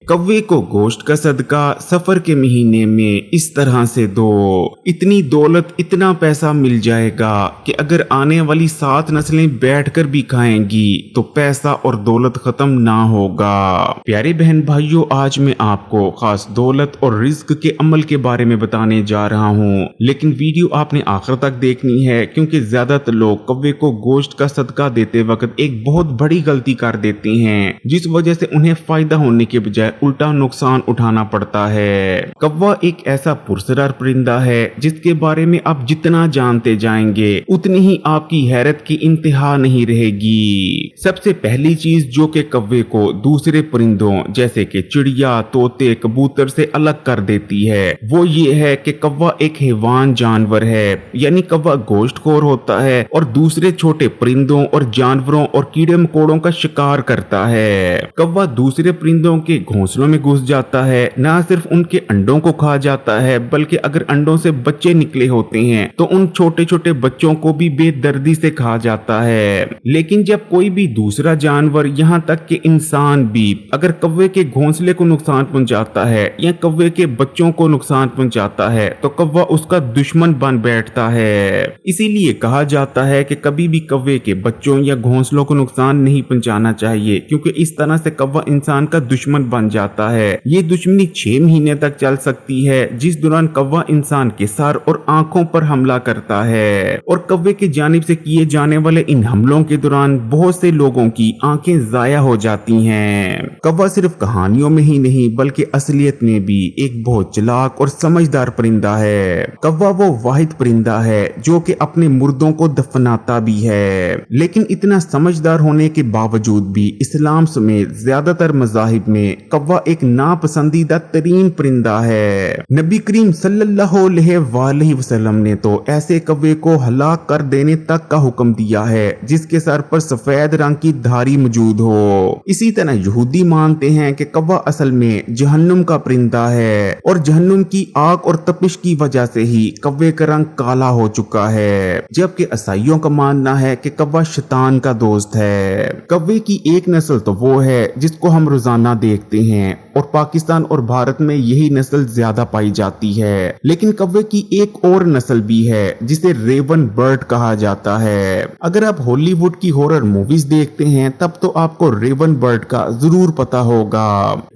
कौवे को गोश्त का सदका सफर के महीने में इस तरह से दो, इतनी दौलत इतना पैसा मिल जाएगा कि अगर आने वाली 7 नस्लें बैठकर भी खाएंगी तो पैसा और दौलत खत्म ना होगा। प्यारे बहन भाइयों, आज मैं आपको खास दौलत और रिज्क के अमल के बारे में बताने जा रहा हूँ, लेकिन वीडियो आपने आखिर तक देखनी है क्योंकि ज्यादातर लोग कौवे को गोश्त का सदका देते वक्त एक बहुत बड़ी गलती कर देते हैं, जिस वजह से उन्हें फायदा होने के बजाय उल्टा नुकसान उठाना पड़ता है। कौवा एक ऐसा पुरस्कार परिंदा है जिसके बारे में आप जितना जानते जाएंगे उतनी ही आपकी हैरत की इंतहा नहीं रहेगी। सबसे पहली चीज जो कि कौवे को दूसरे परिंदों जैसे कि चिड़िया, तोते, कबूतर से अलग कर देती है वो ये है कि कौवा एक हैवान जानवर है, यानी कौवा गोश्तखोर होता है और दूसरे छोटे परिंदों और जानवरों और कीड़े मकोड़ों का शिकार करता है। कौवा दूसरे परिंदों के घोंसलों में घुस जाता है, न सिर्फ उनके अंडों को खा जाता है बल्कि अगर अंडों से बच्चे निकले होते हैं तो उन छोटे छोटे बच्चों को भी बेदर्दी से खा जाता है। लेकिन जब कोई भी दूसरा जानवर, यहाँ तक कि इंसान भी, अगर कौवे के घोंसले को नुकसान पहुंचाता है या कौवे के बच्चों को नुकसान पहुंचाता है तो कौवा उसका दुश्मन बन बैठता है। इसीलिए कहा जाता है कि कभी भी कौवे के बच्चों या घोंसलों को नुकसान नहीं पहुंचाना चाहिए, क्योंकि इस तरह से कौवा इंसान का दुश्मन बन जाता है। ये दुश्मनी 6 महीने तक चल सकती है, जिस दौरान कौवा इंसान के सर और आंखों पर हमला करता है। और कौवे की जानिब से किए जाने वाले इन हमलों के दौरान बहुत से लोगों की आंखें जाया हो जाती हैं। कौवा सिर्फ कहानियों में ही नहीं बल्कि असलियत में भी एक बहुत चालाक और समझदार परिंदा है। कौवा वो वाहिद परिंदा है जो कि अपने मुर्दों को दफनाता भी है, लेकिन इतना समझदार होने के बावजूद भी इस्लाम समेत ज्यादातर मज़ाहिब में कौवा एक नापसंदीदा तरीन परिंदा है। नबी करीम सल्लल्लाहु अलैहि वसल्लम ने तो ऐसे कौवे को हलाक कर देने तक का हुक्म दिया है जिसके सर पर सफेद रंग की धारी मौजूद हो। इसी तरह यहूदी मानते हैं कि कौवा असल में जहन्नुम का परिंदा है और जहन्नुम की आग और तपिश की वजह से ही कौवे का रंग काला हो चुका है, जबकि ईसाइयों का मानना है कि कौवा शैतान का दोस्त है। कौवे की एक नस्ल तो वो है जिसको हम रोजाना देखते हैं और पाकिस्तान और भारत में यही नस्ल ज्यादा पाई जाती है, लेकिन कौवे की एक और नस्ल भी है जिसे रेवन बर्ड कहा जाता है। अगर आप हॉलीवुड की हॉरर मूवीज देखते हैं तब तो आपको रेवन बर्ड का जरूर पता होगा।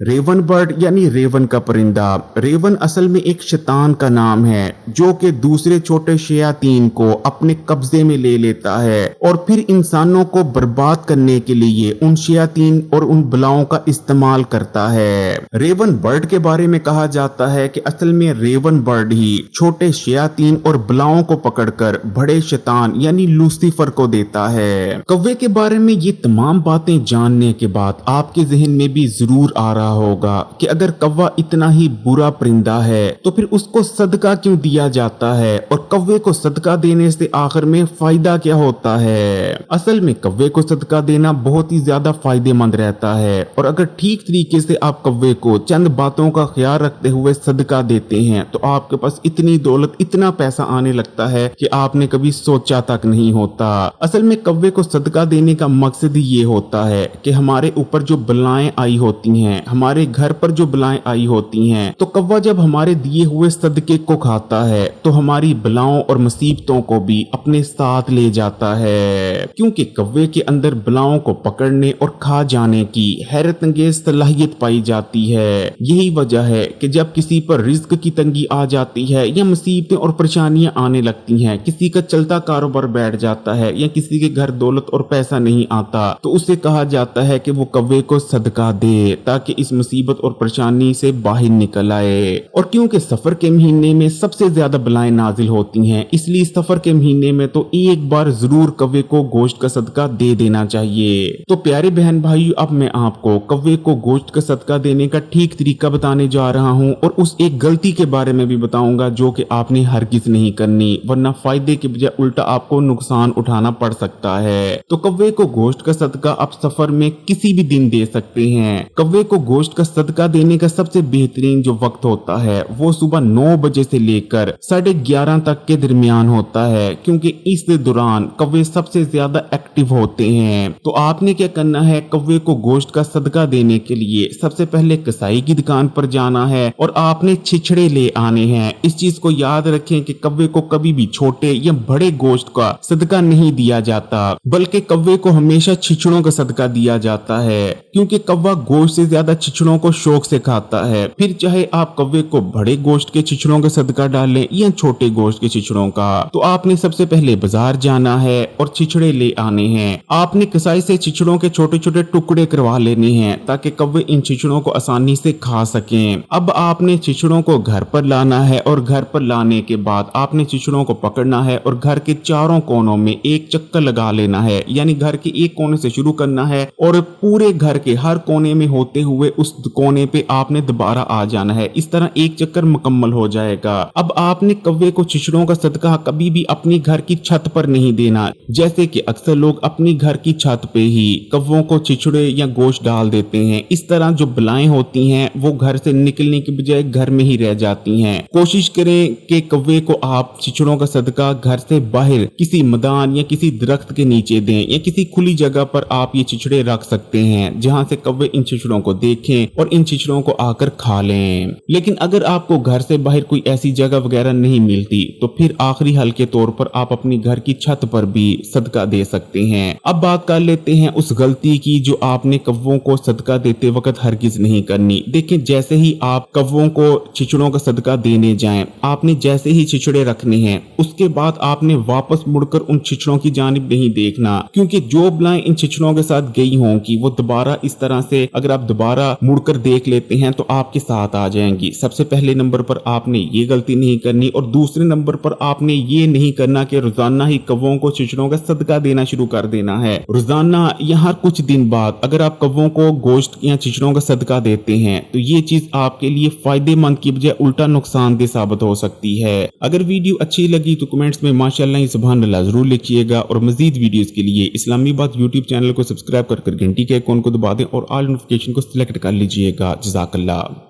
रेवन बर्ड यानी रेवन का परिंदा। रेवन असल में एक शैतान का नाम है जो कि दूसरे छोटे शयातीन को अपने कब्जे में ले लेता है और फिर इंसानों को बर्बाद करने के लिए उन शयातीन और उन बलाओं का इस्तेमाल करता है। रेवन बर्ड के बारे में कहा जाता है कि असल में रेवन बर्ड ही छोटे शयातीन और बलाओं को पकड़कर बड़े शैतान यानी लूसीफर को देता है। कौवे के बारे में ये तमाम बातें जानने के बाद आपके जहन में भी जरूर आ रहा होगा कि अगर कौवा इतना ही बुरा परिंदा है तो फिर उसको सदका क्यों दिया जाता है और कौवे को सदका देने से आखिर में फायदा क्या होता है। असल में कौवे को सदका देना बहुत ही ज्यादा फायदेमंद रहता है और अगर ठीक तरीके से आप कौवे को चंद बातों का ख्याल रखते हुए सदका देते हैं तो आपके पास इतनी दौलत, इतना पैसा आने लगता है कि आपने कभी सोचा तक नहीं होता। असल में कौवे को सदका देने का मकसद ही ये होता है कि हमारे ऊपर जो बलाएं आई होती हैं, हमारे घर पर जो बलाएं आई होती हैं, तो कौवा जब हमारे दिए हुए सदके को खाता है तो हमारी बलाओं और मुसीबतों को भी अपने साथ ले जाता है, क्योंकि कौवे के अंदर बलाओं को पकड़ने और खा जाने की हैरत अंगेज सलाहियत पाई जाती है। यही वजह है कि जब किसी पर रिज्क की तंगी आ जाती है या मुसीबतें और परेशानियां आने लगती हैं, किसी का चलता कारोबार बैठ जाता है या किसी के घर दौलत और पैसा नहीं आता, तो उसे कहा जाता है कि वो कौवे को सदका दे ताकि इस मुसीबत और परेशानी से बाहर निकल आए। और क्योंकि सफर के महीने में सबसे ज्यादा बलाएं नाजिल होती हैं, इसलिए सफर के महीने में तो एक बार जरूर कौवे को गोश्त का सदका दे देना चाहिए। तो प्यारे बहन भाइयों, अब मैं आपको कौवे को गोश्त का सदका देने का ठीक तरीका बताने जा रहा हूँ और उस एक गलती के बारे में भी बताऊंगा जो कि आपने हरगिज नहीं करनी, वरना फायदे के बजाय उल्टा आपको नुकसान उठाना पड़ सकता है। तो कौवे को गोश्त का सदका आप सफर में किसी भी दिन दे सकते हैं। कौवे को गोश्त का सदका देने का सबसे बेहतरीन जो वक्त होता है वो सुबह 9 बजे से लेकर 11:30 तक के दरमियान होता है, क्योंकि इस दौरान कौवे सबसे ज्यादा एक्टिव होते हैं। तो आपने क्या करना है, कौवे को गोश्त का सदका देने के लिए सबसे पहले पहले कसाई की दुकान पर जाना है और आपने छिछड़े ले आने हैं। इस चीज को याद रखें कि कौवे को कभी भी छोटे या बड़े गोश्त का सदका नहीं दिया जाता, बल्कि कौवे को हमेशा छिछड़ों का सदका दिया जाता है, क्योंकि कौवा गोश्त से ज्यादा छिछड़ों को शौक से खाता है। फिर चाहे आप कौवे को बड़े गोश्त के छिछड़ों का सदका डालें या छोटे गोश्त के छिछड़ों का, तो आपने सबसे पहले बाजार जाना है और छिछड़े ले आने हैं। आपने कसाई से छिछड़ों के छोटे छोटे टुकड़े करवा लेने हैं ताकि कौवे इन छिछड़ों को आसानी से खा सकें। अब आपने छिछड़ों को घर पर लाना है और घर पर लाने के बाद आपने छिछड़ों को पकड़ना है और घर के चारों कोनों में एक चक्कर लगा लेना है, यानी घर के एक कोने से शुरू करना है और पूरे घर के हर कोने में होते हुए उस कोने पे आपने दोबारा आ जाना है। इस तरह एक चक्कर मुकम्मल हो जाएगा। अब आपने कौवे को छिछड़ों का सदका कभी भी अपनी घर की छत पर नहीं देना, जैसे कि अक्सर लोग अपनी घर की छत पे ही कौवों को छिछड़े या गोश्त डाल देते हैं। इस तरह जो बलाएं होती हैं वो घर से निकलने की बजाय घर में ही रह जाती हैं। कोशिश करें कि कौवे को आप छिछड़ों का सदका घर से बाहर किसी मैदान या किसी दरख्त के नीचे दें, या किसी खुली जगह पर आप ये छिछड़े रख सकते हैं जहां से कौवे इन छिछड़ों को देखें और इन छिछड़ों को आकर खा लें। लेकिन अगर आपको घर से बाहर कोई ऐसी जगह वगैरह नहीं मिलती तो फिर आखिरी हल के तौर पर आप अपनी घर की छत पर भी सदका दे सकते हैं। अब बात कर लेते हैं उस गलती की जो आपने कौवों को सदका देते वक्त हरगिज नहीं करनी। देखिए, जैसे ही आप कौवों को छिछड़ों का सदका देने जाएं, आपने जैसे ही छिछड़े रखने हैं उसके बाद आपने वापस मुड़कर उन छिछड़ों की जानिब नहीं देखना, क्योंकि जो बलाएं इन छिछड़ों के साथ गई होंगी वो दोबारा इस तरह से अगर आप दोबारा मुड़कर देख लेते हैं तो आपके साथ आ जाएंगी। सबसे पहले नंबर पर आपने ये गलती नहीं करनी, और दूसरे नंबर पर आपने ये नहीं करना कि रोजाना ही कौवों को छिछड़ों का सदका देना शुरू कर देना है। रोजाना या हर कुछ दिन बाद अगर आप कौवों को गोश्त या छिछड़ों का सदका देते हैं तो ये चीज आपके लिए फायदेमंद की बजाय उल्टा नुकसानदेह साबित हो सकती है। अगर वीडियो अच्छी लगी तो कमेंट्स में माशाअल्लाह सुभान अल्लाह जरूर लिखिएगा, और मजीद वीडियोस के लिए इस्लामी बात यूट्यूब चैनल को सब्सक्राइब कर घंटी के आइकॉन को दबा दें और ऑल नोटिफिकेशन को सिलेक्ट कर लीजिएगा। जज़ाकल्लाह।